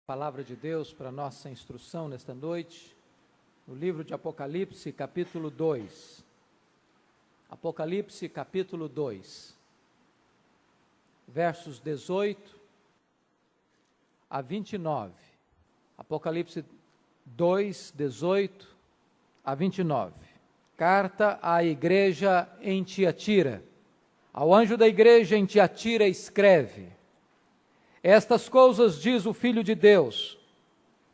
Palavra de Deus para nossa instrução nesta noite, no livro de Apocalipse, capítulo 2. Apocalipse, capítulo 2, versos 18 a 29. Apocalipse 2, 18 a 29. Carta à igreja em Tiatira. Ao anjo da igreja em Tiatira escreve: Estas coisas diz o Filho de Deus,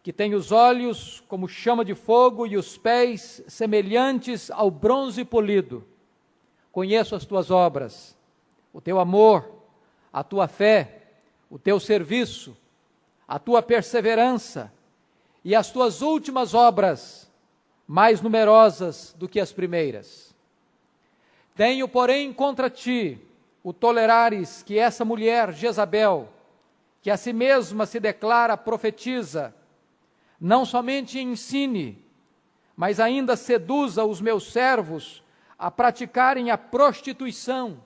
que tem os olhos como chama de fogo e os pés semelhantes ao bronze polido. Conheço as tuas obras, o teu amor, a tua fé, o teu serviço, a tua perseverança e as tuas últimas obras, mais numerosas do que as primeiras. Tenho, porém, contra ti o tolerares que essa mulher, Jezabel, que a si mesma se declara profetiza, não somente ensine, mas ainda seduza os meus servos a praticarem a prostituição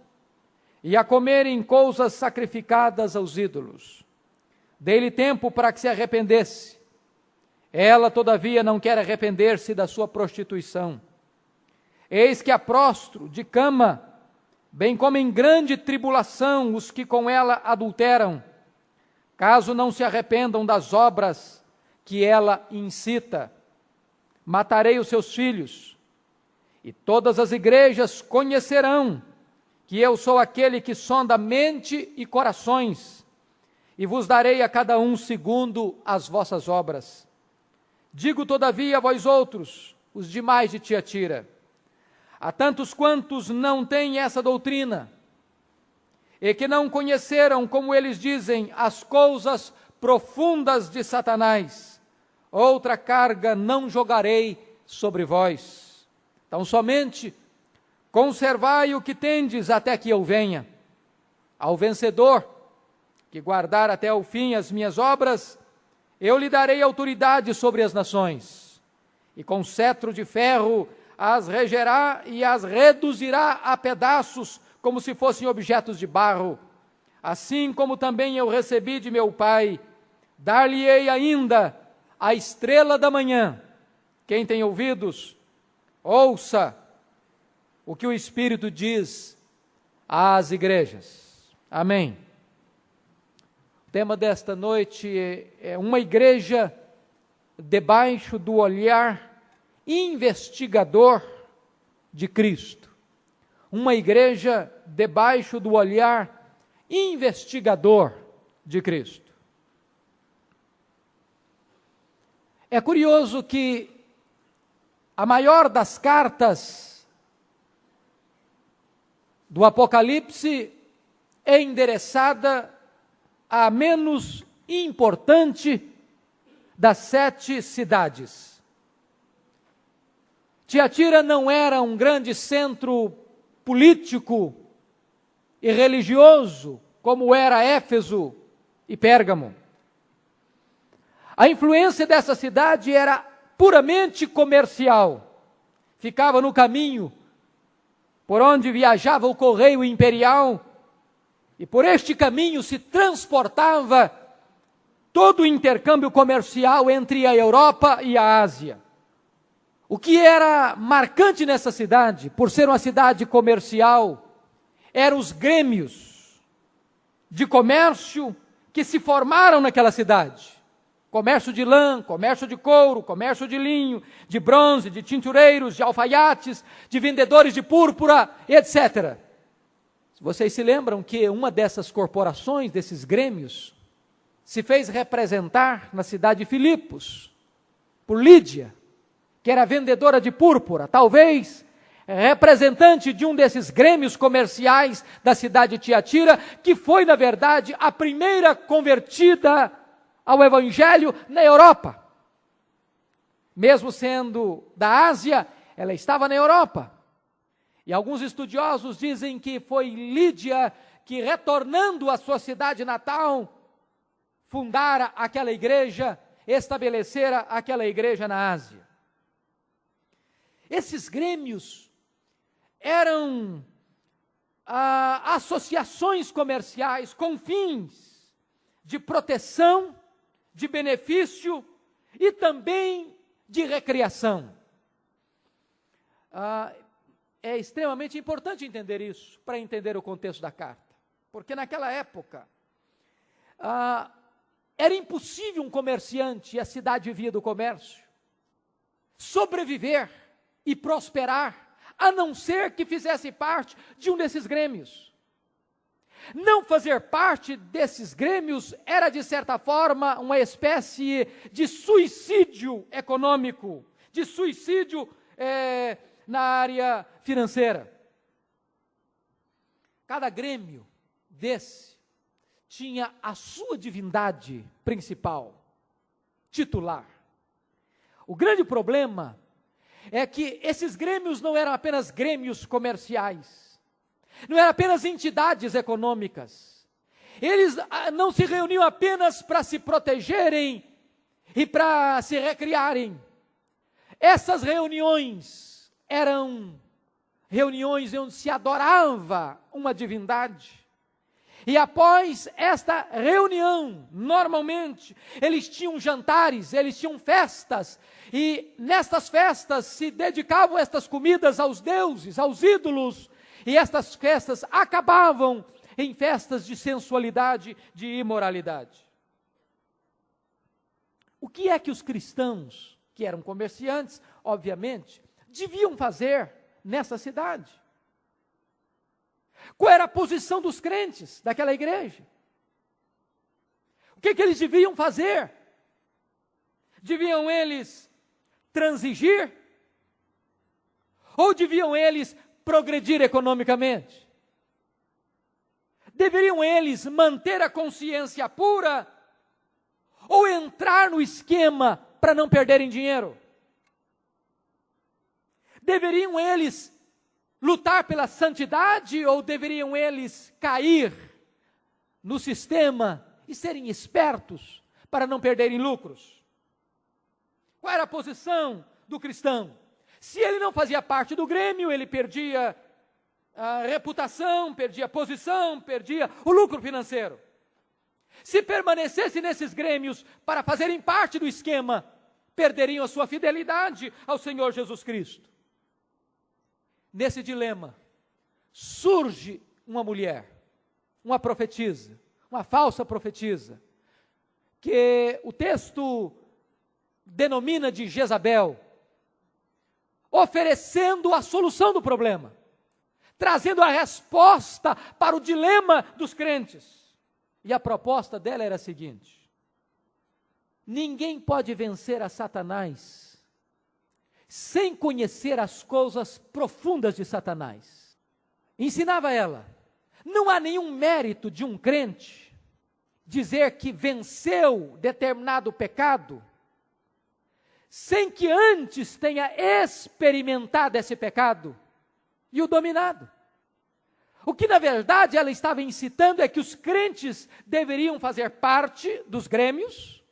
e a comerem coisas sacrificadas aos ídolos. Dei-lhe tempo para que se arrependesse. Ela, todavia, não quer arrepender-se da sua prostituição. Eis que a prostro de cama, bem como em grande tribulação os que com ela adulteram, caso não se arrependam das obras que ela incita. Matarei os seus filhos, e todas as igrejas conhecerão que eu sou aquele que sonda mente e corações, e vos darei a cada um segundo as vossas obras. Digo, todavia, a vós outros, os demais de Tiatira, a tantos quantos não têm essa doutrina, e que não conheceram, como eles dizem, as coisas profundas de Satanás, outra carga não jogarei sobre vós. Então somente conservai o que tendes até que eu venha. Ao vencedor, que guardar até o fim as minhas obras, eu lhe darei autoridade sobre as nações, e com cetro de ferro as regerá e as reduzirá a pedaços, como se fossem objetos de barro. Assim como também eu recebi de meu Pai, dar-lhe-ei ainda a estrela da manhã. Quem tem ouvidos, ouça o que o Espírito diz às igrejas. Amém. O tema desta noite é uma igreja debaixo do olhar investigador de Cristo. Uma igreja debaixo do olhar investigador de Cristo. É curioso que a maior das cartas do Apocalipse é endereçada à menos importante das 7 cidades. Tiatira não era um grande centro político e religioso, como era Éfeso e Pérgamo. A influência dessa cidade era puramente comercial. Ficava no caminho por onde viajava o correio imperial, e por este caminho se transportava todo o intercâmbio comercial entre a Europa e a Ásia. O que era marcante nessa cidade, por ser uma cidade comercial, eram os grêmios de comércio que se formaram naquela cidade. Comércio de lã, comércio de couro, comércio de linho, de bronze, de tintureiros, de alfaiates, de vendedores de púrpura, etc. Vocês se lembram que uma dessas corporações, desses grêmios, se fez representar na cidade de Filipos, por Lídia, que era vendedora de púrpura, talvez representante de um desses grêmios comerciais da cidade de Tiatira, que foi, na verdade, a primeira convertida ao Evangelho na Europa. Mesmo sendo da Ásia, ela estava na Europa. E alguns estudiosos dizem que foi Lídia que, retornando à sua cidade natal, fundara aquela igreja, estabelecera aquela igreja na Ásia. Esses grêmios eram associações comerciais com fins de proteção, de benefício e também de recreação. É extremamente importante entender isso, para entender o contexto da carta. Porque naquela época, era impossível um comerciante, e a cidade vivia do comércio, sobreviver e prosperar, a não ser que fizesse parte de um desses grêmios. Não fazer parte desses grêmios era, de certa forma, uma espécie de suicídio econômico, de suicídio na área financeira. Cada grêmio desse tinha a sua divindade principal, titular. O grande problema é que esses grêmios não eram apenas grêmios comerciais, não eram apenas entidades econômicas. Eles não se reuniam apenas para se protegerem e para se recriarem. Essas reuniões eram reuniões onde se adorava uma divindade. E após esta reunião, normalmente, eles tinham jantares, eles tinham festas, e nestas festas se dedicavam estas comidas aos deuses, aos ídolos, e estas festas acabavam em festas de sensualidade, de imoralidade. O que é que os cristãos, que eram comerciantes, obviamente, deviam fazer nessa cidade? Qual era a posição dos crentes daquela igreja? O que eles deviam fazer? Deviam eles transigir? Ou deviam eles progredir economicamente? Deveriam eles manter a consciência pura? Ou entrar no esquema para não perderem dinheiro? Deveriam eles lutar pela santidade ou deveriam eles cair no sistema e serem espertos para não perderem lucros? Qual era a posição do cristão? Se ele não fazia parte do grêmio, ele perdia a reputação, perdia a posição, perdia o lucro financeiro. Se permanecesse nesses grêmios para fazerem parte do esquema, perderiam a sua fidelidade ao Senhor Jesus Cristo. Nesse dilema, surge uma mulher, uma profetisa, uma falsa profetisa, que o texto denomina de Jezabel, oferecendo a solução do problema, trazendo a resposta para o dilema dos crentes. E a proposta dela era a seguinte: ninguém pode vencer a Satanás sem conhecer as coisas profundas de Satanás. Ensinava ela, não há nenhum mérito de um crente dizer que venceu determinado pecado, sem que antes tenha experimentado esse pecado e o dominado. O que na verdade ela estava incitando é que os crentes deveriam fazer parte dos grêmios,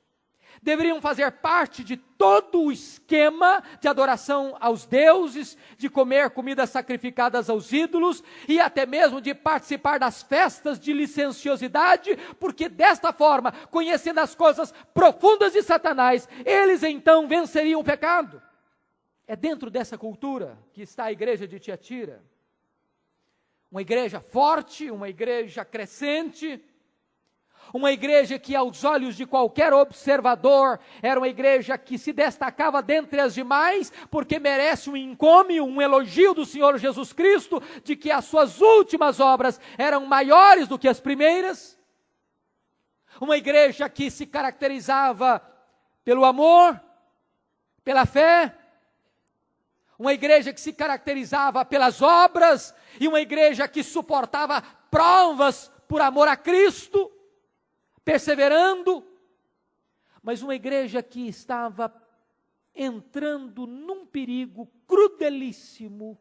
deveriam fazer parte de todo o esquema de adoração aos deuses, de comer comidas sacrificadas aos ídolos e até mesmo de participar das festas de licenciosidade, porque desta forma, conhecendo as coisas profundas de Satanás, eles então venceriam o pecado. É dentro dessa cultura que está a igreja de Tiatira. Uma igreja forte, uma igreja crescente, uma igreja que aos olhos de qualquer observador era uma igreja que se destacava dentre as demais, porque merece um encômio, um elogio do Senhor Jesus Cristo, de que as suas últimas obras eram maiores do que as primeiras. Uma igreja que se caracterizava pelo amor, pela fé, uma igreja que se caracterizava pelas obras, e uma igreja que suportava provas por amor a Cristo, perseverando, mas uma igreja que estava entrando num perigo crudelíssimo,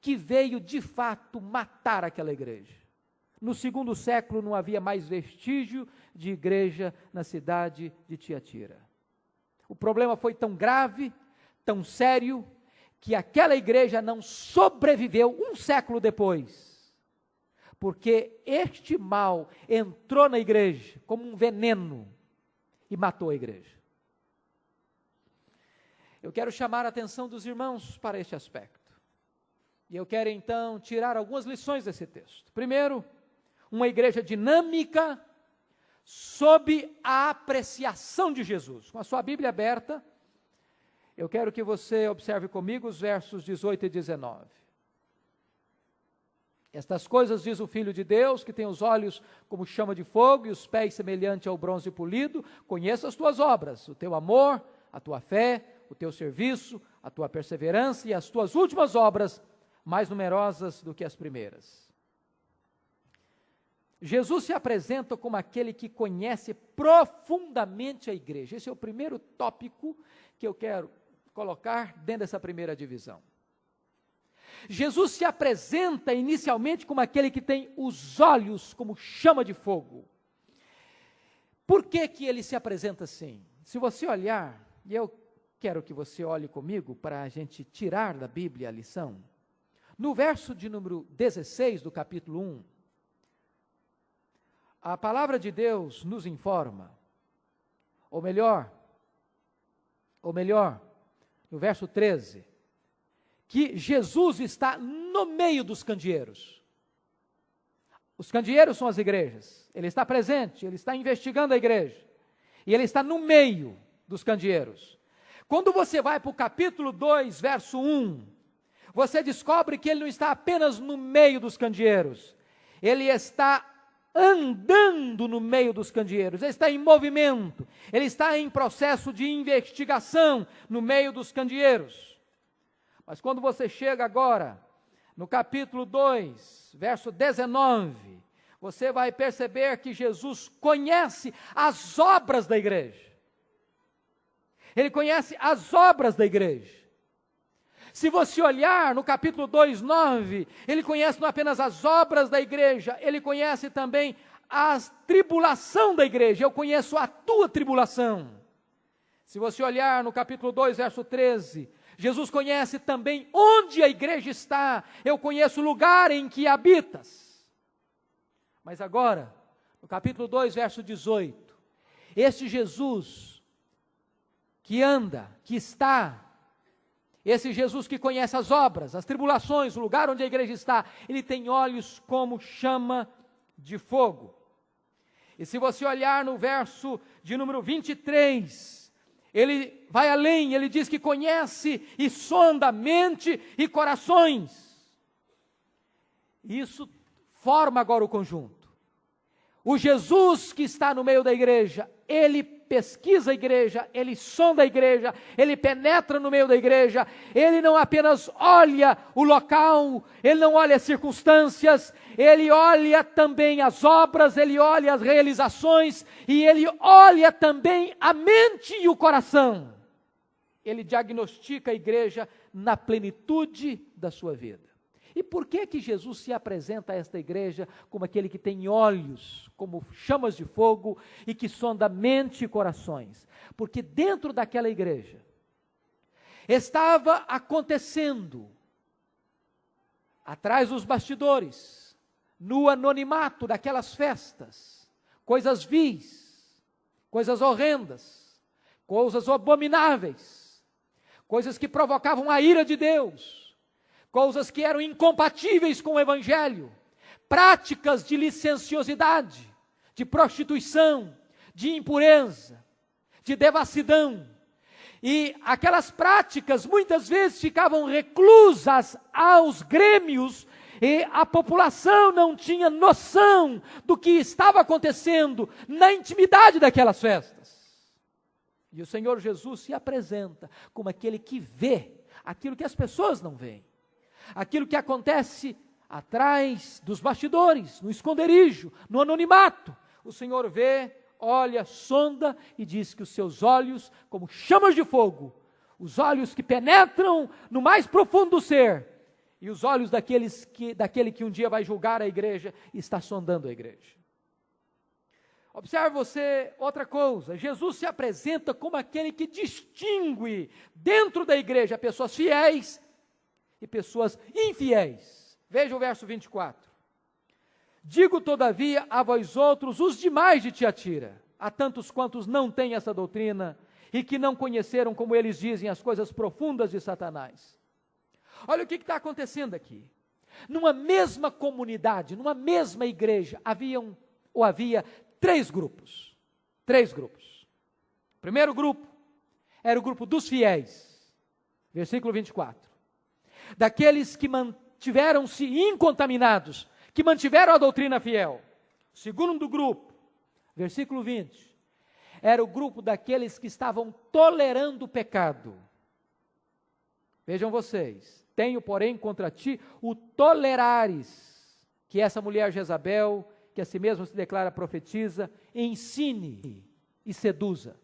que veio de fato matar aquela igreja. No segundo século não havia mais vestígio de igreja na cidade de Tiatira. O problema foi tão grave, tão sério, que aquela igreja não sobreviveu um século depois, porque este mal entrou na igreja como um veneno e matou a igreja. Eu quero chamar a atenção dos irmãos para este aspecto. E eu quero então tirar algumas lições desse texto. Primeiro, uma igreja dinâmica sob a apreciação de Jesus. Com a sua Bíblia aberta, eu quero que você observe comigo os versos 18 e 19. Estas coisas diz o Filho de Deus, que tem os olhos como chama de fogo e os pés semelhante ao bronze polido. Conheça as tuas obras, o teu amor, a tua fé, o teu serviço, a tua perseverança e as tuas últimas obras, mais numerosas do que as primeiras. Jesus se apresenta como aquele que conhece profundamente a igreja. Esse é o primeiro tópico que eu quero colocar dentro dessa primeira divisão. Jesus se apresenta inicialmente como aquele que tem os olhos como chama de fogo. Por que que ele se apresenta assim? Se você olhar, e eu quero que você olhe comigo para a gente tirar da Bíblia a lição, no verso de número 16 do capítulo 1, a palavra de Deus nos informa, ou melhor, no verso 13, que Jesus está no meio dos candeeiros. Os candeeiros são as igrejas. Ele está presente, ele está investigando a igreja. E ele está no meio dos candeeiros. Quando você vai para o capítulo 2, verso 1, você descobre que ele não está apenas no meio dos candeeiros. Ele está andando no meio dos candeeiros. Ele está em movimento. Ele está em processo de investigação no meio dos candeeiros. Mas quando você chega agora, no capítulo 2, verso 19, você vai perceber que Jesus conhece as obras da igreja. Ele conhece as obras da igreja. Se você olhar no capítulo 2, 9, ele conhece não apenas as obras da igreja, ele conhece também a tribulação da igreja. Eu conheço a tua tribulação. Se você olhar no capítulo 2, verso 13, Jesus conhece também onde a igreja está. Eu conheço o lugar em que habitas. Mas agora, no capítulo 2, verso 18, este Jesus que anda, que está, esse Jesus que conhece as obras, as tribulações, o lugar onde a igreja está, ele tem olhos como chama de fogo. E se você olhar no verso de número 23, ele vai além, ele diz que conhece e sonda mente e corações. Isso forma agora o conjunto. O Jesus que está no meio da igreja, ele pesquisa a igreja, ele sonda a igreja, ele penetra no meio da igreja, ele não apenas olha o local, ele não olha as circunstâncias, ele olha também as obras, ele olha as realizações, e ele olha também a mente e o coração. Ele diagnostica a igreja na plenitude da sua vida. E por que que Jesus se apresenta a esta igreja como aquele que tem olhos, como chamas de fogo e que sonda mente e corações? Porque dentro daquela igreja estava acontecendo, atrás dos bastidores, no anonimato daquelas festas, coisas vis, coisas horrendas, coisas abomináveis, coisas que provocavam a ira de Deus, coisas que eram incompatíveis com o Evangelho, práticas de licenciosidade, de prostituição, de impureza, de devassidão. E aquelas práticas muitas vezes ficavam reclusas aos grêmios e a população não tinha noção do que estava acontecendo na intimidade daquelas festas. E o Senhor Jesus se apresenta como aquele que vê aquilo que as pessoas não veem. Aquilo que acontece atrás dos bastidores, no esconderijo, no anonimato. O Senhor vê, olha, sonda e diz que os seus olhos, como chamas de fogo, os olhos que penetram no mais profundo do ser, e os olhos daquele que um dia vai julgar a igreja, está sondando a igreja. Observe você outra coisa, Jesus se apresenta como aquele que distingue dentro da igreja pessoas fiéis e pessoas infiéis. Veja o verso 24. Digo todavia a vós outros, os demais de Tiatira. a tantos quantos não têm essa doutrina e que não conheceram, como eles dizem, as coisas profundas de Satanás. Olha o que está acontecendo aqui. Numa mesma comunidade, numa mesma igreja, havia 3 grupos. 3 grupos. O primeiro grupo era o grupo dos fiéis, versículo 24. Daqueles que mantiveram-se incontaminados, que mantiveram a doutrina fiel. O segundo grupo, versículo 20, era o grupo daqueles que estavam tolerando o pecado. Vejam vocês, tenho, porém, contra ti o tolerares, que essa mulher Jezabel, que a si mesma se declara profetiza, ensine e seduza.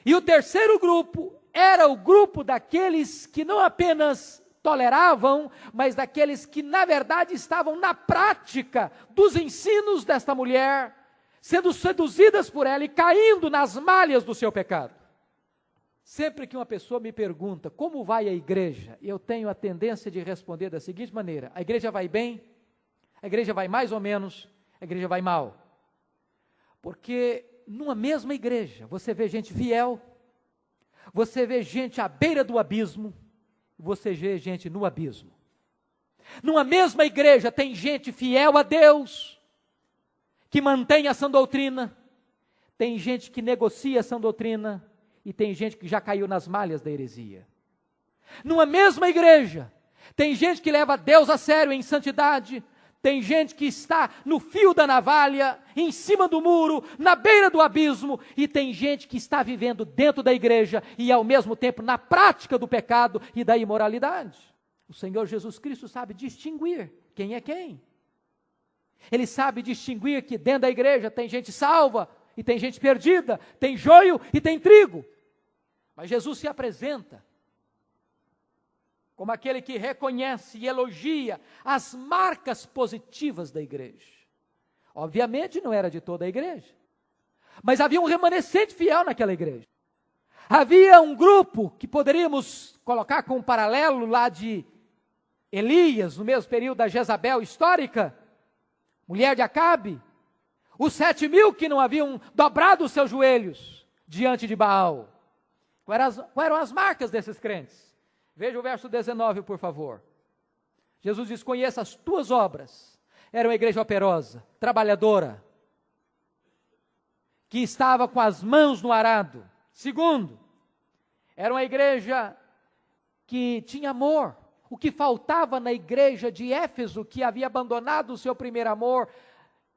E o terceiro grupo era o grupo daqueles que não apenas toleravam, mas daqueles que na verdade estavam na prática dos ensinos desta mulher, sendo seduzidas por ela e caindo nas malhas do seu pecado. Sempre que uma pessoa me pergunta como vai a igreja, eu tenho a tendência de responder da seguinte maneira: a igreja vai bem, a igreja vai mais ou menos, a igreja vai mal. Porque numa mesma igreja você vê gente fiel, você vê gente à beira do abismo, você vê gente no abismo. Numa mesma igreja tem gente fiel a Deus, que mantém a sã doutrina, tem gente que negocia a sã doutrina, e tem gente que já caiu nas malhas da heresia. Numa mesma igreja, tem gente que leva Deus a sério em santidade, tem gente que está no fio da navalha, em cima do muro, na beira do abismo, e tem gente que está vivendo dentro da igreja e ao mesmo tempo na prática do pecado e da imoralidade. O Senhor Jesus Cristo sabe distinguir quem é quem. Ele sabe distinguir que dentro da igreja tem gente salva e tem gente perdida, tem joio e tem trigo. Mas Jesus se apresenta como aquele que reconhece e elogia as marcas positivas da igreja. Obviamente não era de toda a igreja, mas havia um remanescente fiel naquela igreja. Havia um grupo que poderíamos colocar como paralelo lá de Elias, no mesmo período da Jezabel histórica, mulher de Acabe, os 7.000 que não haviam dobrado os seus joelhos diante de Baal. Quais eram as marcas desses crentes? Veja o verso 19, por favor. Jesus diz: conheça as tuas obras. Era uma igreja operosa, trabalhadora, que estava com as mãos no arado. Segundo, era uma igreja que tinha amor. O que faltava na igreja de Éfeso, que havia abandonado o seu primeiro amor,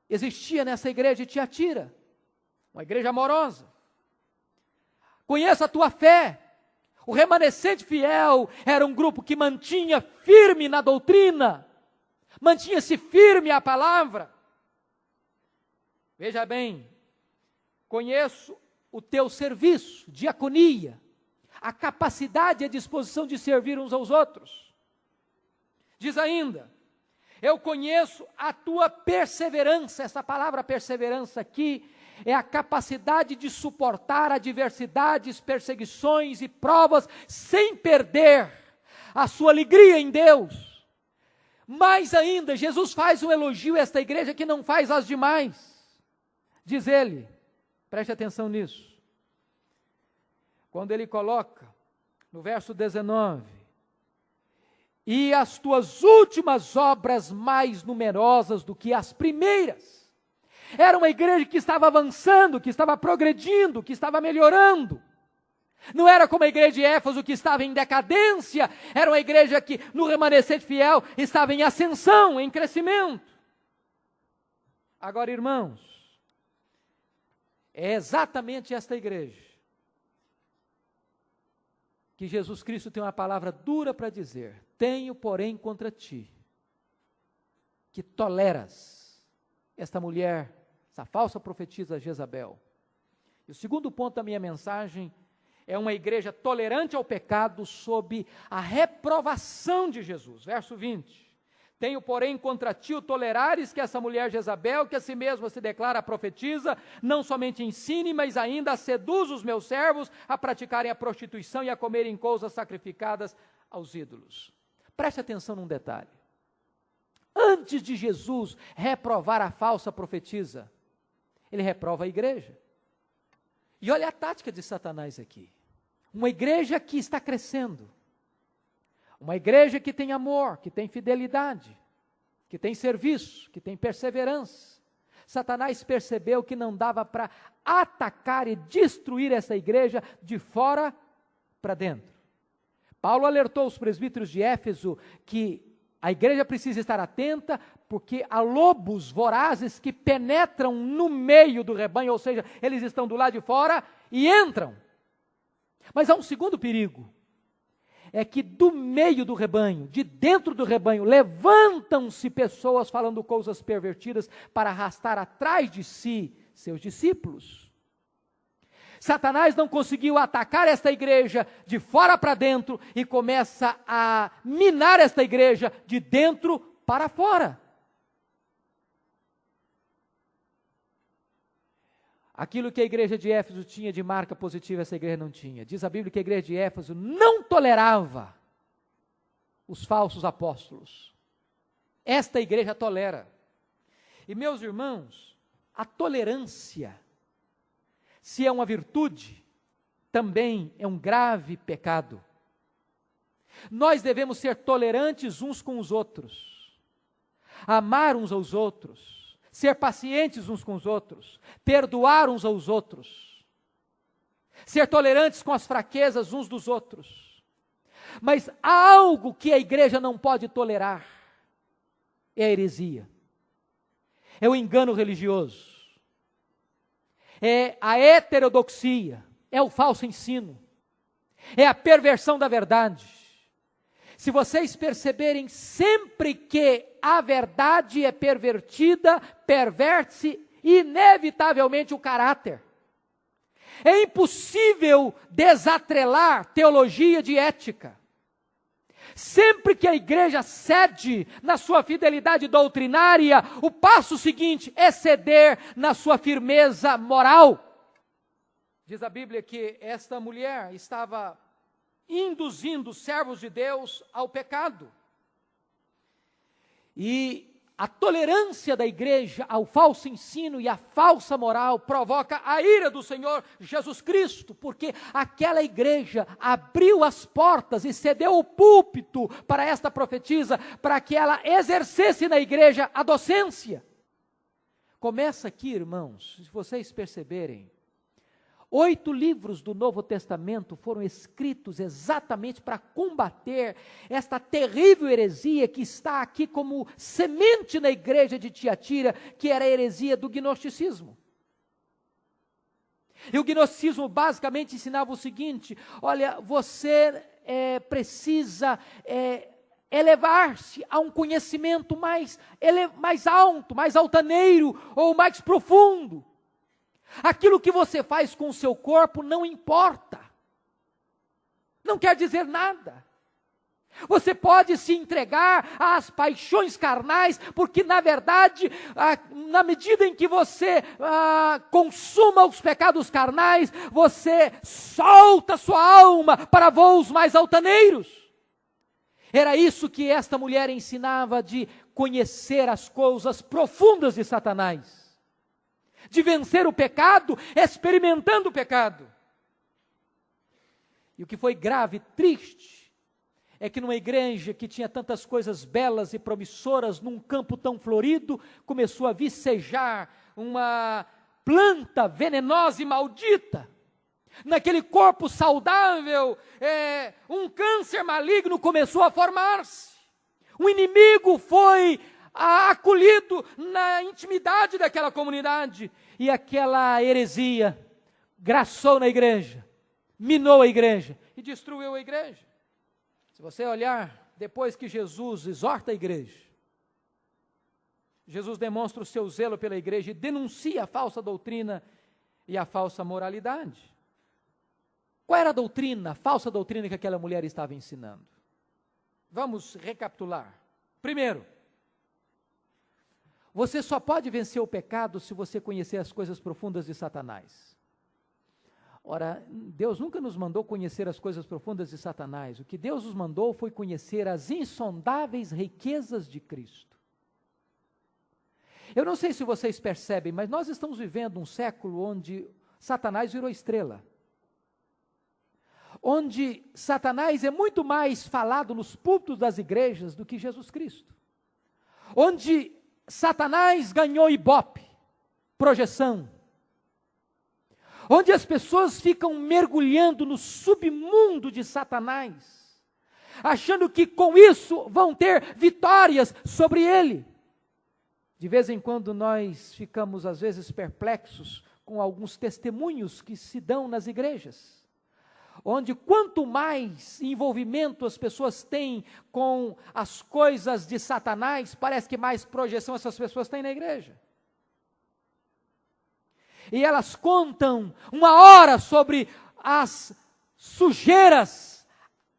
existia nessa igreja de Tiatira. Uma igreja amorosa. Conheça a tua fé. O remanescente fiel era um grupo que mantinha firme na doutrina, mantinha-se firme à palavra. Veja bem, conheço o teu serviço, diaconia, a capacidade e a disposição de servir uns aos outros. Diz ainda, eu conheço a tua perseverança. Essa palavra perseverança aqui é a capacidade de suportar adversidades, perseguições e provas sem perder a sua alegria em Deus. Mais ainda, Jesus faz um elogio a esta igreja que não faz às demais. Diz ele, preste atenção nisso, quando ele coloca no verso 19, e as tuas últimas obras mais numerosas do que as primeiras. Era uma igreja que estava avançando, que estava progredindo, que estava melhorando. Não era como a igreja de Éfeso, que estava em decadência. Era uma igreja que, no remanescente fiel, estava em ascensão, em crescimento. Agora, irmãos, é exatamente esta igreja que Jesus Cristo tem uma palavra dura para dizer: tenho, porém, contra ti, que toleras esta mulher, essa falsa profetisa Jezabel. E o segundo ponto da minha mensagem é uma igreja tolerante ao pecado sob a reprovação de Jesus. Verso 20. Tenho, porém, contra ti o tolerares que essa mulher Jezabel, que a si mesma se declara profetiza, não somente ensine, mas ainda seduz os meus servos a praticarem a prostituição e a comerem coisas sacrificadas aos ídolos. Preste atenção num detalhe. Antes de Jesus reprovar a falsa profetisa, ele reprova a igreja. E olha a tática de Satanás aqui. Uma igreja que está crescendo, uma igreja que tem amor, que tem fidelidade, que tem serviço, que tem perseverança. Satanás percebeu que não dava para atacar e destruir essa igreja de fora para dentro. Paulo alertou os presbíteros de Éfeso que a igreja precisa estar atenta, porque há lobos vorazes que penetram no meio do rebanho, ou seja, eles estão do lado de fora e entram. Mas há um segundo perigo, é que do meio do rebanho, de dentro do rebanho, levantam-se pessoas falando coisas pervertidas para arrastar atrás de si seus discípulos. Satanás não conseguiu atacar esta igreja de fora para dentro e começa a minar esta igreja de dentro para fora. Aquilo que a igreja de Éfeso tinha de marca positiva, essa igreja não tinha. Diz a Bíblia que a igreja de Éfeso não tolerava os falsos apóstolos. Esta igreja tolera. E meus irmãos, a tolerância, se é uma virtude, também é um grave pecado. Nós devemos ser tolerantes uns com os outros, amar uns aos outros, ser pacientes uns com os outros, perdoar uns aos outros, ser tolerantes com as fraquezas uns dos outros. Mas há algo que a igreja não pode tolerar, é a heresia, é o engano religioso, é a heterodoxia, é o falso ensino, é a perversão da verdade. Se vocês perceberem, sempre que a verdade é pervertida, perverte-se inevitavelmente o caráter. É impossível desatrelar teologia de ética. Sempre que a igreja cede na sua fidelidade doutrinária, o passo seguinte é ceder na sua firmeza moral. Diz a Bíblia que esta mulher estava induzindo os servos de Deus ao pecado. E a tolerância da igreja ao falso ensino e à falsa moral provoca a ira do Senhor Jesus Cristo, porque aquela igreja abriu as portas e cedeu o púlpito para esta profetisa, para que ela exercesse na igreja a docência. Começa aqui, irmãos, se vocês perceberem, 8 livros do Novo Testamento foram escritos exatamente para combater esta terrível heresia que está aqui como semente na igreja de Tiatira, que era a heresia do gnosticismo. E o gnosticismo basicamente ensinava o seguinte: olha, você precisa elevar-se a um conhecimento mais alto, mais altaneiro ou mais profundo. Aquilo que você faz com o seu corpo não importa, não quer dizer nada. Você pode se entregar às paixões carnais, porque na verdade, na medida em que você consuma os pecados carnais, você solta sua alma para voos mais altaneiros. Era isso que esta mulher ensinava, de conhecer as coisas profundas de Satanás, de vencer o pecado, experimentando o pecado. E o que foi grave, triste, é que numa igreja que tinha tantas coisas belas e promissoras, num campo tão florido, começou a vicejar uma planta venenosa e maldita. Naquele corpo saudável, um câncer maligno começou a formar-se. O inimigo foi acolhido na intimidade daquela comunidade, e aquela heresia graçou na igreja, minou a igreja e destruiu a igreja. Se você olhar, depois que Jesus exorta a igreja, Jesus demonstra o seu zelo pela igreja e denuncia a falsa doutrina e a falsa moralidade. Qual era a doutrina, a falsa doutrina que aquela mulher estava ensinando? Vamos recapitular. Primeiro, você só pode vencer o pecado se você conhecer as coisas profundas de Satanás. Ora, Deus nunca nos mandou conhecer as coisas profundas de Satanás. O que Deus nos mandou foi conhecer as insondáveis riquezas de Cristo. Eu não sei se vocês percebem, mas nós estamos vivendo um século onde Satanás virou estrela. Onde Satanás é muito mais falado nos púlpitos das igrejas do que Jesus Cristo. Onde Satanás ganhou ibope, projeção. Onde as pessoas ficam mergulhando no submundo de Satanás, achando que com isso vão ter vitórias sobre ele. De vez em quando nós ficamos às vezes perplexos com alguns testemunhos que se dão nas igrejas, onde quanto mais envolvimento as pessoas têm com as coisas de Satanás, parece que mais projeção essas pessoas têm na igreja. E elas contam uma hora sobre as sujeiras,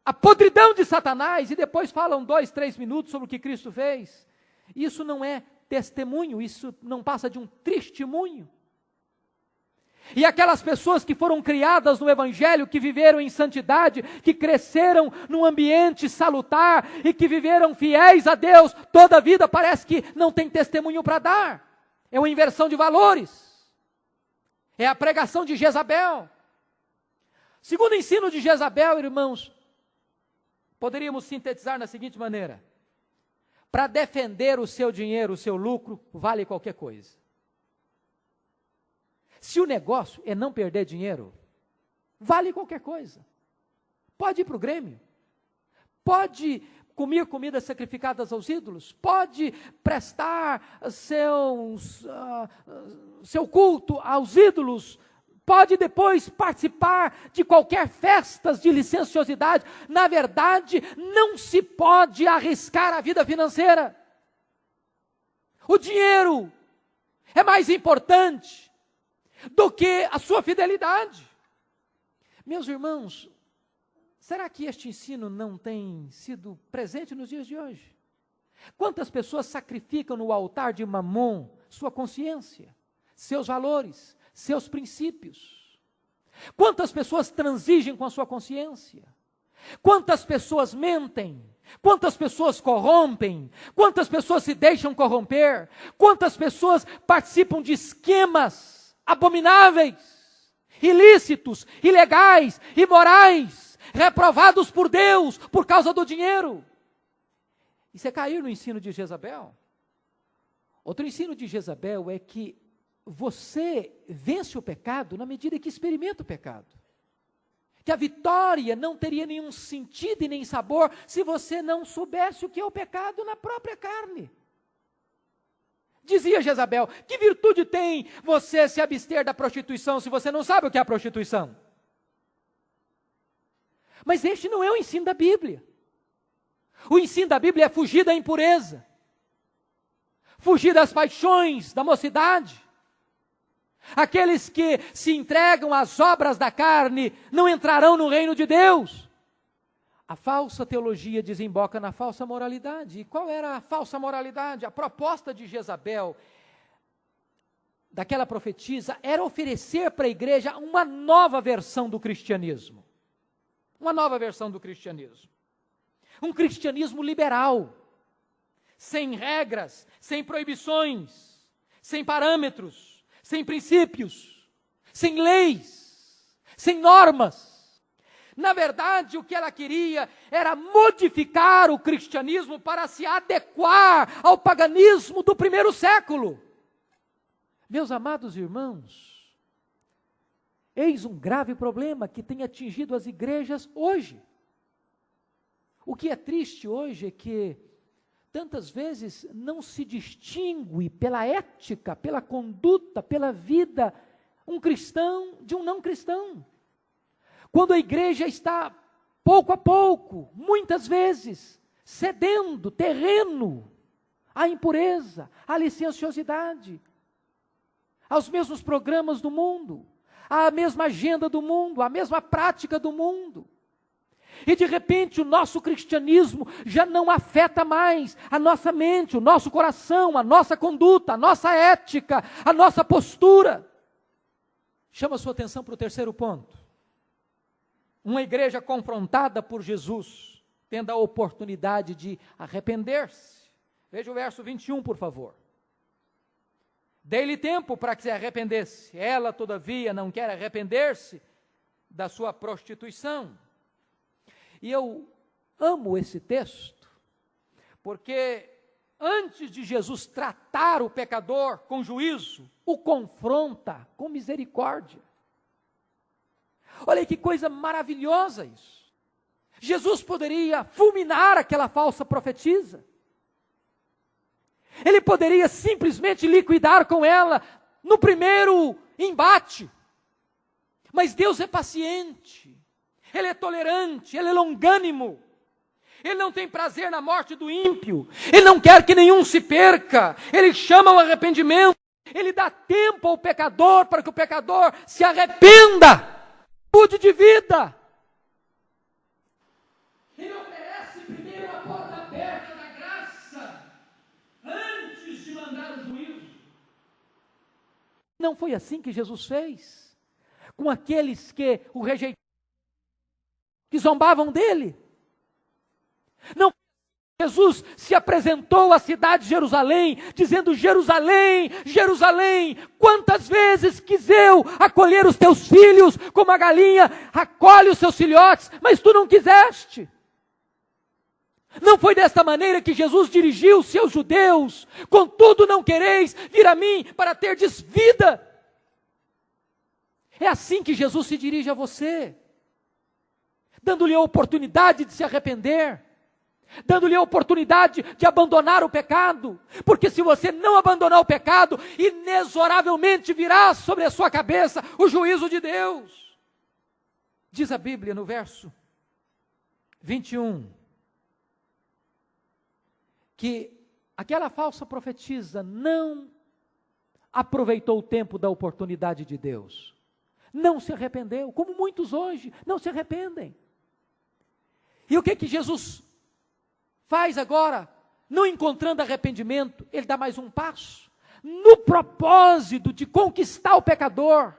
a podridão de Satanás, e depois falam 2, 3 minutos sobre o que Cristo fez. Isso não é testemunho, isso não passa de um testemunho. E aquelas pessoas que foram criadas no Evangelho, que viveram em santidade, que cresceram num ambiente salutar e que viveram fiéis a Deus toda a vida, parece que não tem testemunho para dar. É uma inversão de valores. É a pregação de Jezabel. Segundo o ensino de Jezabel, irmãos, poderíamos sintetizar na seguinte maneira: para defender o seu dinheiro, o seu lucro, vale qualquer coisa. Se o negócio é não perder dinheiro, vale qualquer coisa. Pode ir para o Grêmio, pode comer comidas sacrificadas aos ídolos, pode prestar seu culto aos ídolos, pode depois participar de qualquer festas de licenciosidade. Na verdade, não se pode arriscar a vida financeira. O dinheiro é mais importante do que a sua fidelidade. Meus irmãos, será que este ensino não tem sido presente nos dias de hoje? Quantas pessoas sacrificam no altar de Mamon sua consciência, seus valores, seus princípios? Quantas pessoas transigem com a sua consciência? Quantas pessoas mentem? Quantas pessoas corrompem? Quantas pessoas se deixam corromper? Quantas pessoas participam de esquemas abomináveis, ilícitos, ilegais, imorais, reprovados por Deus por causa do dinheiro? Isso é cair no ensino de Jezabel. Outro ensino de Jezabel é que você vence o pecado na medida que experimenta o pecado. Que a vitória não teria nenhum sentido e nem sabor se você não soubesse o que é o pecado na própria carne. Dizia Jezabel: que virtude tem você se abster da prostituição se você não sabe o que é a prostituição? Mas este não é o ensino da Bíblia. O ensino da Bíblia é fugir da impureza, fugir das paixões da mocidade. Aqueles que se entregam às obras da carne não entrarão no reino de Deus. A falsa teologia desemboca na falsa moralidade. E qual era a falsa moralidade? A proposta de Jezabel, daquela profetisa, era oferecer para a igreja uma nova versão do cristianismo. Uma nova versão do cristianismo. Um cristianismo liberal, sem regras, sem proibições, sem parâmetros, sem princípios, sem leis, sem normas. Na verdade, o que ela queria era modificar o cristianismo para se adequar ao paganismo do primeiro século. Meus amados irmãos, eis um grave problema que tem atingido as igrejas hoje. O que é triste hoje é que tantas vezes não se distingue pela ética, pela conduta, pela vida, um cristão de um não cristão. Quando a igreja está, pouco a pouco, muitas vezes, cedendo terreno à impureza, à licenciosidade, aos mesmos programas do mundo, à mesma agenda do mundo, à mesma prática do mundo. E de repente o nosso cristianismo já não afeta mais a nossa mente, o nosso coração, a nossa conduta, a nossa ética, a nossa postura. Chama a sua atenção para o terceiro ponto. Uma igreja confrontada por Jesus, tendo a oportunidade de arrepender-se. Veja o verso 21, por favor. Dei-lhe tempo para que se arrependesse. Ela, todavia, não quer arrepender-se da sua prostituição. E eu amo esse texto, porque antes de Jesus tratar o pecador com juízo, o confronta com misericórdia. Olha que coisa maravilhosa isso. Jesus poderia fulminar aquela falsa profetisa. Ele poderia simplesmente liquidar com ela no primeiro embate. Mas Deus é paciente, Ele é tolerante, Ele é longânimo. Ele não tem prazer na morte do ímpio. Ele não quer que nenhum se perca. Ele chama ao arrependimento. Ele dá tempo ao pecador para que o pecador se arrependa. Mude de vida. Ele oferece primeiro a porta aberta da graça, antes de mandar o juízo. Não foi assim que Jesus fez com aqueles que o rejeitaram, que zombavam dele. Não, Jesus se apresentou à cidade de Jerusalém, dizendo: Jerusalém, Jerusalém, quantas vezes quis eu acolher os teus filhos, como a galinha acolhe os seus filhotes, mas tu não quiseste. Não foi desta maneira que Jesus dirigiu-se aos judeus: contudo não quereis vir a mim para terdes vida. É assim que Jesus se dirige a você, dando-lhe a oportunidade de se arrepender, dando-lhe a oportunidade de abandonar o pecado, porque se você não abandonar o pecado, inexoravelmente virá sobre a sua cabeça o juízo de Deus. Diz a Bíblia no verso 21, que aquela falsa profetisa não aproveitou o tempo da oportunidade de Deus, não se arrependeu, como muitos hoje não se arrependem. E o que Jesus faz agora? Não encontrando arrependimento, ele dá mais um passo, no propósito de conquistar o pecador.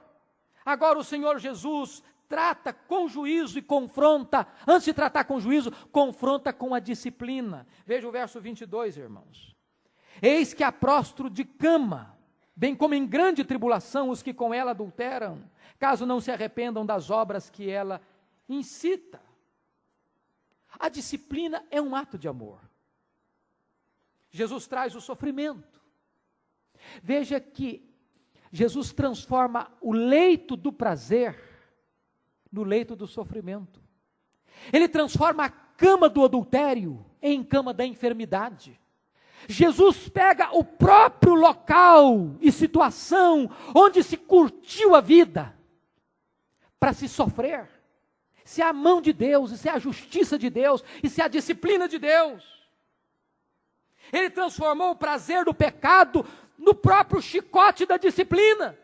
Agora o Senhor Jesus trata com juízo e confronta, antes de tratar com juízo, confronta com a disciplina. Veja o verso 22, irmãos. Eis que há prostro de cama, bem como em grande tribulação os que com ela adulteram, caso não se arrependam das obras que ela incita. A disciplina é um ato de amor. Jesus traz o sofrimento. Veja que Jesus transforma o leito do prazer no leito do sofrimento. Ele transforma a cama do adultério em cama da enfermidade. Jesus pega o próprio local e situação onde se curtiu a vida para se sofrer. Se é a mão de Deus, e se é a justiça de Deus, e se é a disciplina de Deus. Ele transformou o prazer do pecado no próprio chicote da disciplina.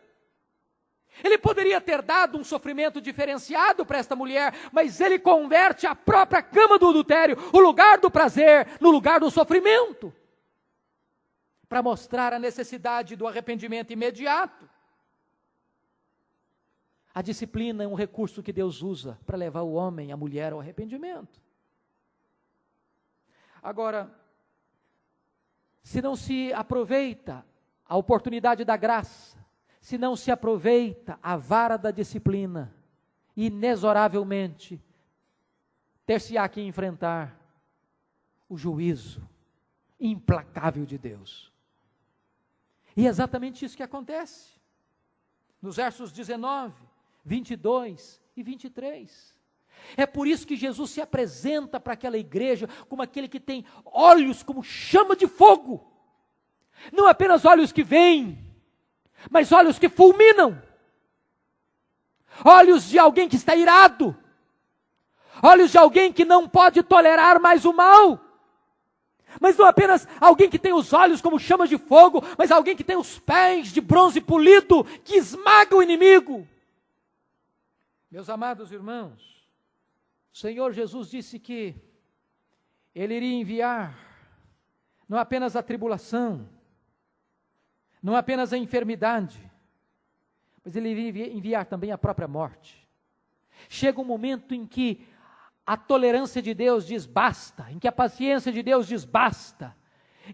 Ele poderia ter dado um sofrimento diferenciado para esta mulher, mas ele converte a própria cama do adultério, o lugar do prazer, no lugar do sofrimento, para mostrar a necessidade do arrependimento imediato. A disciplina é um recurso que Deus usa para levar o homem, a mulher ao arrependimento. Agora, se não se aproveita a oportunidade da graça, se não se aproveita a vara da disciplina, inexoravelmente ter-se-á que enfrentar o juízo implacável de Deus. E é exatamente isso que acontece. Nos versos 19, 22 e 23. É por isso que Jesus se apresenta para aquela igreja como aquele que tem olhos como chama de fogo. Não apenas olhos que veem, mas olhos que fulminam. Olhos de alguém que está irado. Olhos de alguém que não pode tolerar mais o mal. Mas não apenas alguém que tem os olhos como chamas de fogo, mas alguém que tem os pés de bronze polido, que esmaga o inimigo. Meus amados irmãos, o Senhor Jesus disse que Ele iria enviar não apenas a tribulação, não apenas a enfermidade, mas Ele iria enviar também a própria morte. Chega um momento em que a tolerância de Deus diz basta, em que a paciência de Deus diz basta,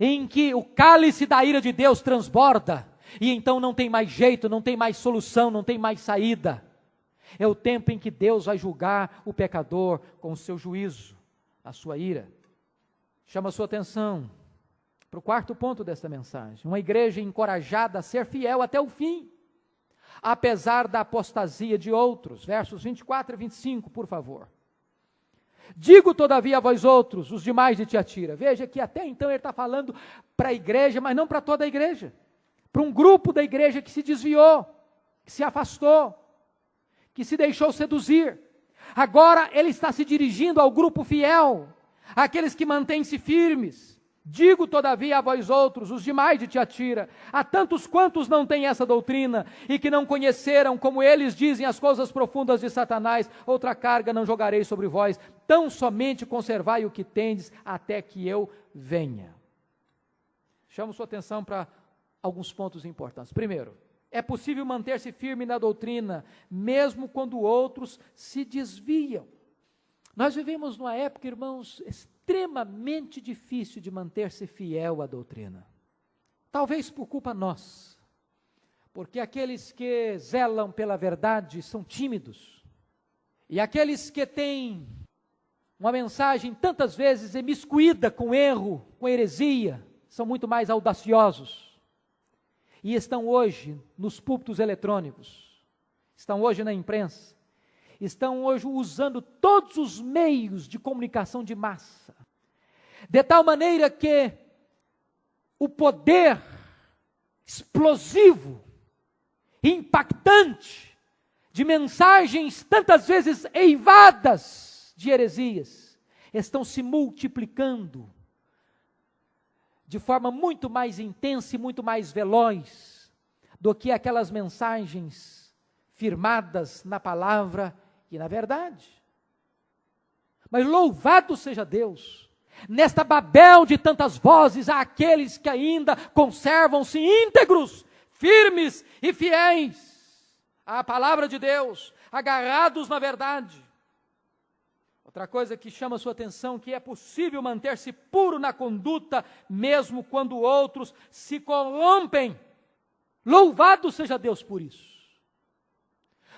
em que o cálice da ira de Deus transborda, e então não tem mais jeito, não tem mais solução, não tem mais saída. É o tempo em que Deus vai julgar o pecador com o seu juízo, a sua ira. Chama a sua atenção para o quarto ponto desta mensagem: uma igreja encorajada a ser fiel até o fim, apesar da apostasia de outros. Versos 24 e 25, por favor. Digo, todavia, a vós outros, os demais de Tiatira. Veja que até então ele está falando para a igreja, mas não para toda a igreja. Para um grupo da igreja que se desviou, que se afastou, que se deixou seduzir. Agora ele está se dirigindo ao grupo fiel, àqueles que mantêm-se firmes. Digo, todavia, a vós outros, os demais de Tiatira, a tantos quantos não têm essa doutrina, e que não conheceram, como eles dizem, as coisas profundas de Satanás, outra carga não jogarei sobre vós, tão somente conservai o que tendes, até que eu venha. Chamo sua atenção para alguns pontos importantes. Primeiro, é possível manter-se firme na doutrina, mesmo quando outros se desviam. Nós vivemos numa época, irmãos, extremamente difícil de manter-se fiel à doutrina. Talvez por culpa nossa, porque aqueles que zelam pela verdade são tímidos, e aqueles que têm uma mensagem tantas vezes imiscuída com erro, com heresia, são muito mais audaciosos, e estão hoje nos púlpitos eletrônicos, estão hoje na imprensa, estão hoje usando todos os meios de comunicação de massa, de tal maneira que o poder explosivo, impactante, de mensagens tantas vezes eivadas de heresias, estão se multiplicando de forma muito mais intensa e muito mais veloz do que aquelas mensagens firmadas na palavra e na verdade. Mas louvado seja Deus, nesta Babel de tantas vozes, há aqueles que ainda conservam-se íntegros, firmes e fiéis à palavra de Deus, agarrados na verdade. Outra coisa que chama a sua atenção, que é possível manter-se puro na conduta, mesmo quando outros se corrompem. Louvado seja Deus por isso.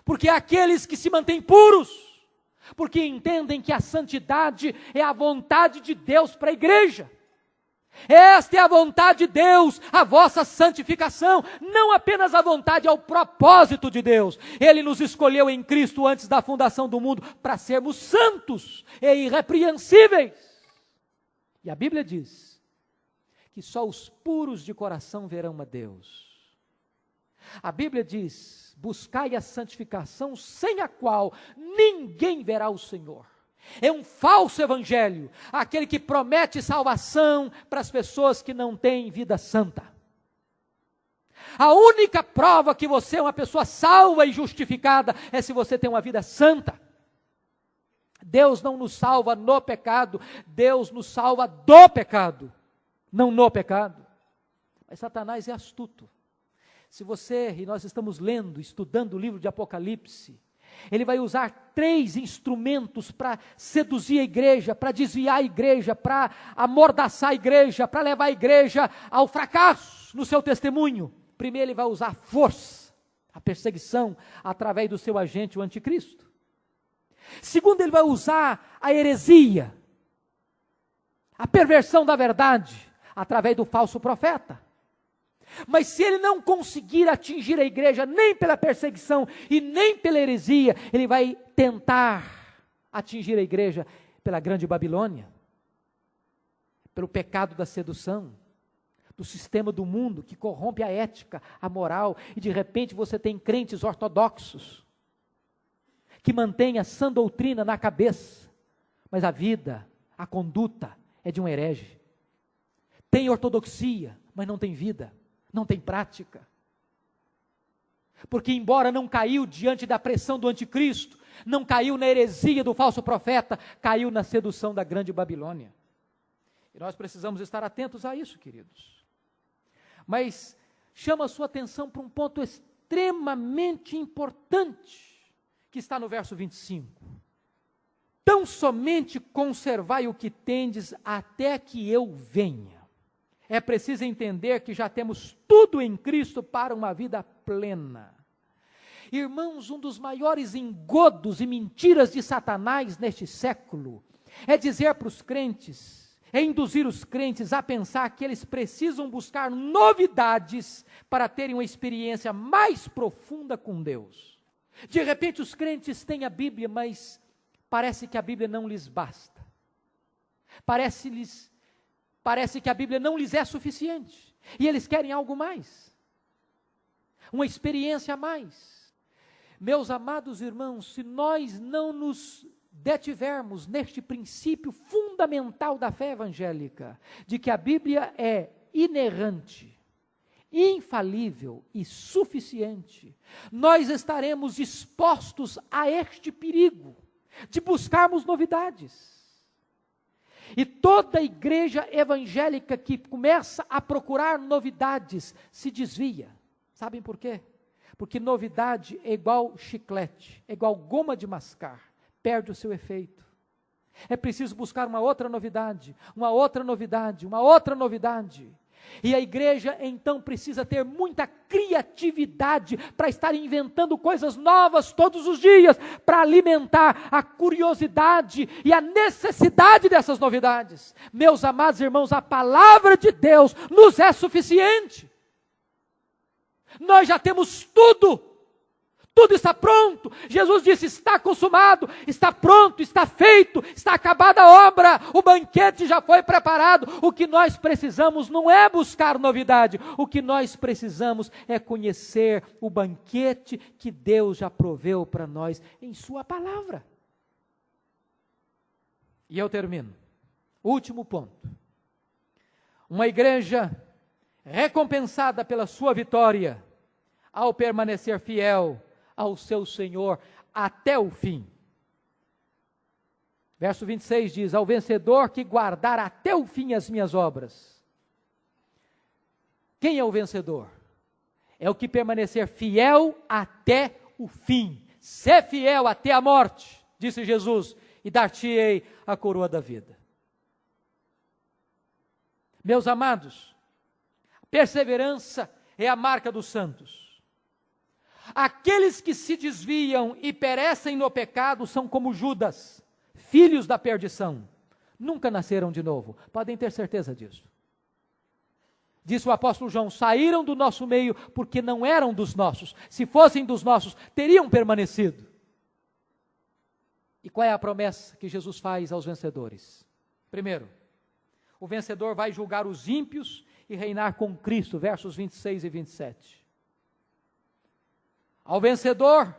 Porque aqueles que se mantêm puros, porque entendem que a santidade é a vontade de Deus para a igreja. Esta é a vontade de Deus, a vossa santificação, não apenas a vontade, é o propósito de Deus. Ele nos escolheu em Cristo antes da fundação do mundo para sermos santos e irrepreensíveis. E a Bíblia diz que só os puros de coração verão a Deus. A Bíblia diz: buscai a santificação, sem a qual ninguém verá o Senhor. É um falso evangelho, aquele que promete salvação para as pessoas que não têm vida santa. A única prova que você é uma pessoa salva e justificada é se você tem uma vida santa. Deus não nos salva no pecado, Deus nos salva do pecado, não no pecado. Mas Satanás é astuto. Se você, e nós estamos lendo, estudando o livro de Apocalipse, ele vai usar 3 instrumentos para seduzir a igreja, para desviar a igreja, para amordaçar a igreja, para levar a igreja ao fracasso no seu testemunho. Primeiro ele vai usar a força, a perseguição, através do seu agente, o anticristo. Segundo, ele vai usar a heresia, a perversão da verdade, através do falso profeta. Mas se ele não conseguir atingir a igreja nem pela perseguição e nem pela heresia, ele vai tentar atingir a igreja pela grande Babilônia, pelo pecado da sedução, do sistema do mundo que corrompe a ética, a moral, e de repente você tem crentes ortodoxos que mantêm a sã doutrina na cabeça, mas a vida, a conduta é de um herege. Tem ortodoxia, mas não tem vida. Não tem prática, porque embora não caiu diante da pressão do anticristo, não caiu na heresia do falso profeta, caiu na sedução da grande Babilônia. E nós precisamos estar atentos a isso, queridos. Mas chama a sua atenção para um ponto extremamente importante, que está no verso 25. Tão somente conservai o que tendes até que eu venha. é preciso entender que já temos tudo em Cristo para uma vida plena. Irmãos, um dos maiores engodos e mentiras de Satanás neste século é dizer para os crentes, é induzir os crentes a pensar que eles precisam buscar novidades para terem uma experiência mais profunda com Deus. De repente os crentes têm a Bíblia, mas parece que a Bíblia não lhes basta. Parece que a Bíblia não lhes é suficiente. E eles querem algo mais. Uma experiência a mais. Meus amados irmãos, se nós não nos detivermos neste princípio fundamental da fé evangélica, de que a Bíblia é inerrante, infalível e suficiente, nós estaremos expostos a este perigo de buscarmos novidades. E toda igreja evangélica que começa a procurar novidades se desvia. Sabem por quê? Porque novidade é igual chiclete, é igual goma de mascar, perde o seu efeito. É preciso buscar uma outra novidade, uma outra novidade, uma outra novidade. E a igreja então precisa ter muita criatividade para estar inventando coisas novas todos os dias, para alimentar a curiosidade e a necessidade dessas novidades. Meus amados irmãos, a palavra de Deus nos é suficiente. Nós já temos tudo. Tudo está pronto. Jesus disse: está consumado, está pronto, está feito, está acabada a obra, o banquete já foi preparado. O que nós precisamos não é buscar novidade, o que nós precisamos é conhecer o banquete que Deus já proveu para nós em sua palavra. E eu termino. Último ponto. Uma igreja recompensada pela sua vitória, ao permanecer fiel ao seu Senhor até o fim. Verso 26 diz: ao vencedor que guardar até o fim as minhas obras. Quem é o vencedor? É o que permanecer fiel até o fim. Ser fiel até a morte, disse Jesus, e dar-te-ei a coroa da vida. Meus amados, perseverança é a marca dos santos. Aqueles que se desviam e perecem no pecado são como Judas, filhos da perdição. Nunca nasceram de novo, podem ter certeza disso. Disse o apóstolo João: saíram do nosso meio porque não eram dos nossos. Se fossem dos nossos, teriam permanecido. E qual é a promessa que Jesus faz aos vencedores? Primeiro, o vencedor vai julgar os ímpios e reinar com Cristo, versos 26 e 27. Ao vencedor,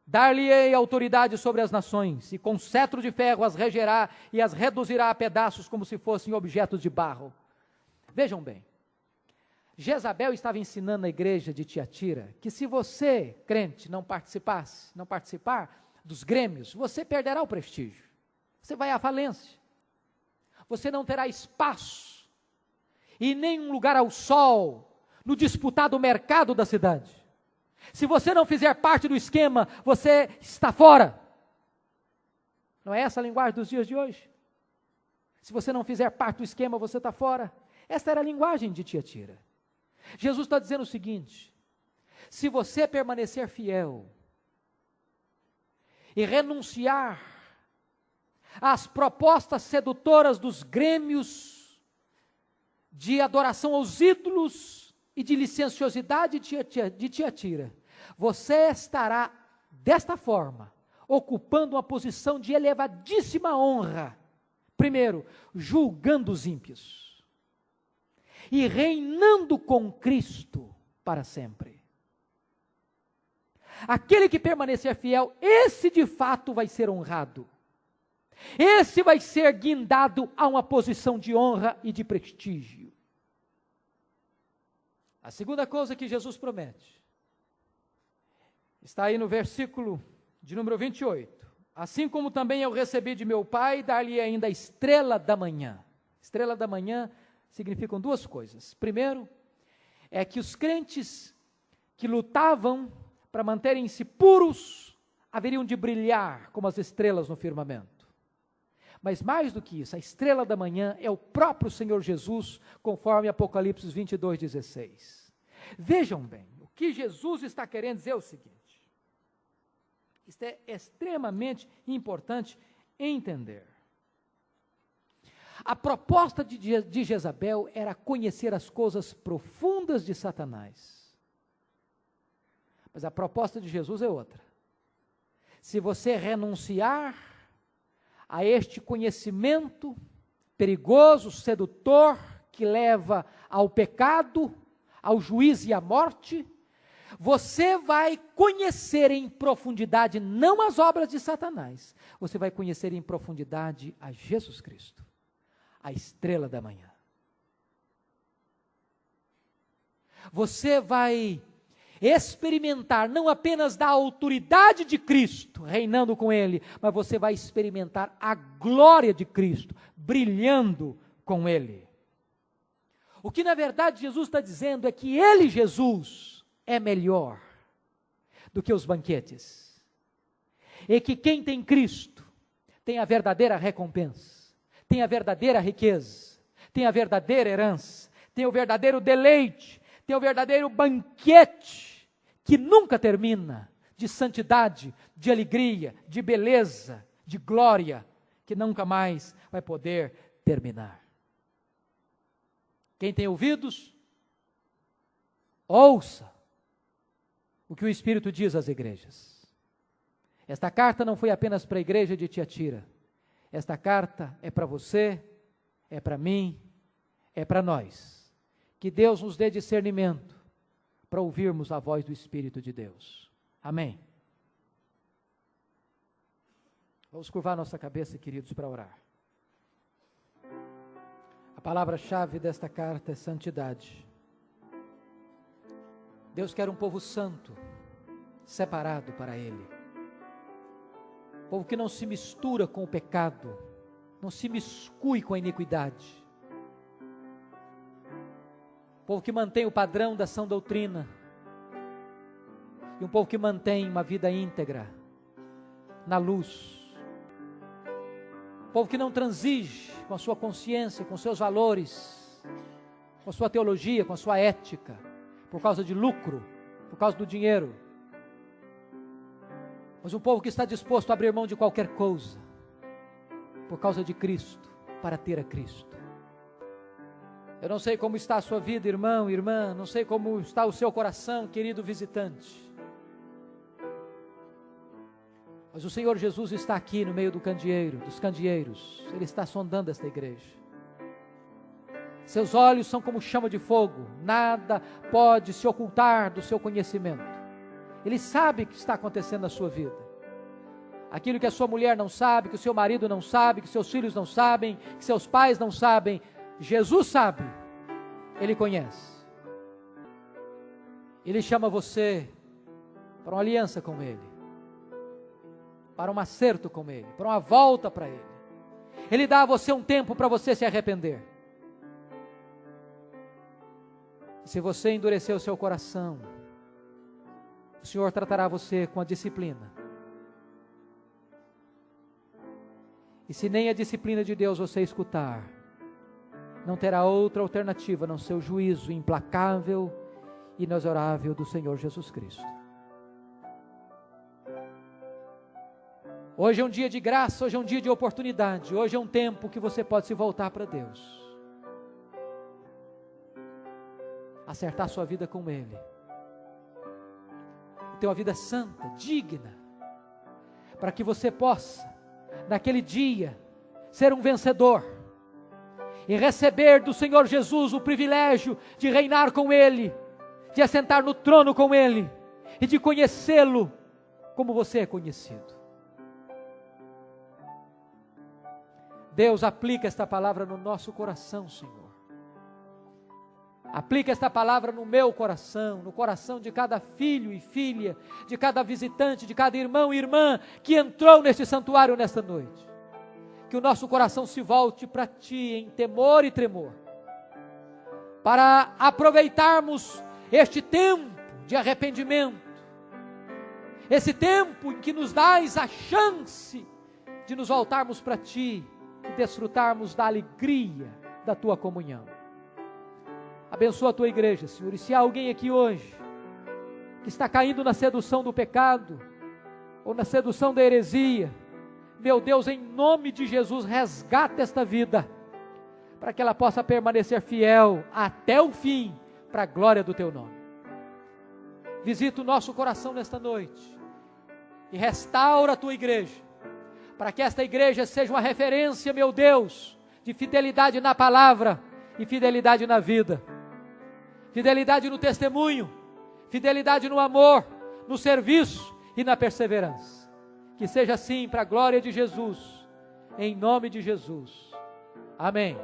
dar-lhe-ei autoridade sobre as nações, e com cetro de ferro as regerá e as reduzirá a pedaços como se fossem objetos de barro. Vejam bem, Jezabel estava ensinando a igreja de Tiatira que se você, crente, não participar dos grêmios, você perderá o prestígio, você vai à falência, você não terá espaço e nem um lugar ao sol no disputado mercado da cidade. Se você não fizer parte do esquema, você está fora. Não é essa a linguagem dos dias de hoje? Se você não fizer parte do esquema, você está fora. Esta era a linguagem de Tiatira. Jesus está dizendo o seguinte: se você permanecer fiel e renunciar às propostas sedutoras dos grêmios de adoração aos ídolos e de licenciosidade de Tiatira, você estará, desta forma, ocupando uma posição de elevadíssima honra. Primeiro, julgando os ímpios e reinando com Cristo para sempre. Aquele que permanecer fiel, esse de fato vai ser honrado. Esse vai ser guindado a uma posição de honra e de prestígio. A segunda coisa que Jesus promete está aí no versículo de número 28. Assim como também eu recebi de meu Pai, dar-lhe ainda a estrela da manhã. Estrela da manhã significam duas coisas. Primeiro, é que os crentes que lutavam para manterem-se puros haveriam de brilhar como as estrelas no firmamento. Mas mais do que isso, a estrela da manhã é o próprio Senhor Jesus, conforme Apocalipse 22:16. Vejam bem, o que Jesus está querendo dizer é o seguinte: isto é extremamente importante entender. A proposta de Jezabel era conhecer as coisas profundas de Satanás. Mas a proposta de Jesus é outra. Se você renunciar a este conhecimento perigoso, sedutor, que leva ao pecado, ao juízo e à morte, você vai conhecer em profundidade não as obras de Satanás, você vai conhecer em profundidade a Jesus Cristo, a estrela da manhã. Você vai experimentar não apenas da autoridade de Cristo, reinando com Ele, mas você vai experimentar a glória de Cristo, brilhando com Ele. O que na verdade Jesus está dizendo é que Ele, Jesus, é melhor do que os banquetes. E que quem tem Cristo tem a verdadeira recompensa, tem a verdadeira riqueza, tem a verdadeira herança, tem o verdadeiro deleite, tem o verdadeiro banquete que nunca termina, de santidade, de alegria, de beleza, de glória, que nunca mais vai poder terminar. Quem tem ouvidos, ouça o que o Espírito diz às igrejas. Esta carta não foi apenas para a igreja de Tiatira. Esta carta é para você, é para mim, é para nós. Que Deus nos dê discernimento para ouvirmos a voz do Espírito de Deus. Amém. Vamos curvar nossa cabeça, queridos, para orar. A palavra-chave desta carta é santidade. Deus quer um povo santo, separado para Ele. Povo que não se mistura com o pecado, não se miscui com a iniquidade. Povo que mantém o padrão da sã doutrina. E um povo que mantém uma vida íntegra, na luz. Povo que não transige com a sua consciência, com seus valores, com a sua teologia, com a sua ética, por causa de lucro, por causa do dinheiro. Mas um povo que está disposto a abrir mão de qualquer coisa, por causa de Cristo, para ter a Cristo. Eu não sei como está a sua vida, irmão, irmã, não sei como está o seu coração, querido visitante. Mas o Senhor Jesus está aqui no meio do candeeiro, dos candeeiros. Ele está sondando esta igreja. Seus olhos são como chama de fogo, nada pode se ocultar do seu conhecimento. Ele sabe o que está acontecendo na sua vida. Aquilo que a sua mulher não sabe, que o seu marido não sabe, que seus filhos não sabem, que seus pais não sabem, Jesus sabe, Ele conhece. Ele chama você para uma aliança com Ele, para um acerto com Ele, para uma volta para Ele. Ele dá a você um tempo para você se arrepender. E se você endurecer o seu coração, o Senhor tratará você com a disciplina. E se nem a disciplina de Deus você escutar, não terá outra alternativa a não ser o juízo implacável e inexorável do Senhor Jesus Cristo. Hoje é um dia de graça, hoje é um dia de oportunidade, hoje é um tempo que você pode se voltar para Deus. Acertar sua vida com Ele. Ter uma vida santa, digna, para que você possa, naquele dia, ser um vencedor e receber do Senhor Jesus o privilégio de reinar com Ele, de assentar no trono com Ele e de conhecê-lo como você é conhecido. Deus, aplica esta palavra no nosso coração, Senhor. Aplica esta palavra no meu coração, no coração de cada filho e filha, de cada visitante, de cada irmão e irmã que entrou neste santuário nesta noite. Que o nosso coração se volte para Ti em temor e tremor, para aproveitarmos este tempo de arrependimento, esse tempo em que nos dás a chance de nos voltarmos para Ti e desfrutarmos da alegria da tua comunhão. Abençoa a tua igreja, Senhor, e se há alguém aqui hoje que está caindo na sedução do pecado, ou na sedução da heresia, meu Deus, em nome de Jesus, resgata esta vida, para que ela possa permanecer fiel até o fim, para a glória do teu nome. Visita o nosso coração nesta noite, e restaura a tua igreja, para que esta igreja seja uma referência, meu Deus, de fidelidade na palavra, e fidelidade na vida, fidelidade no testemunho, fidelidade no amor, no serviço e na perseverança. Que seja assim para a glória de Jesus, em nome de Jesus. Amém.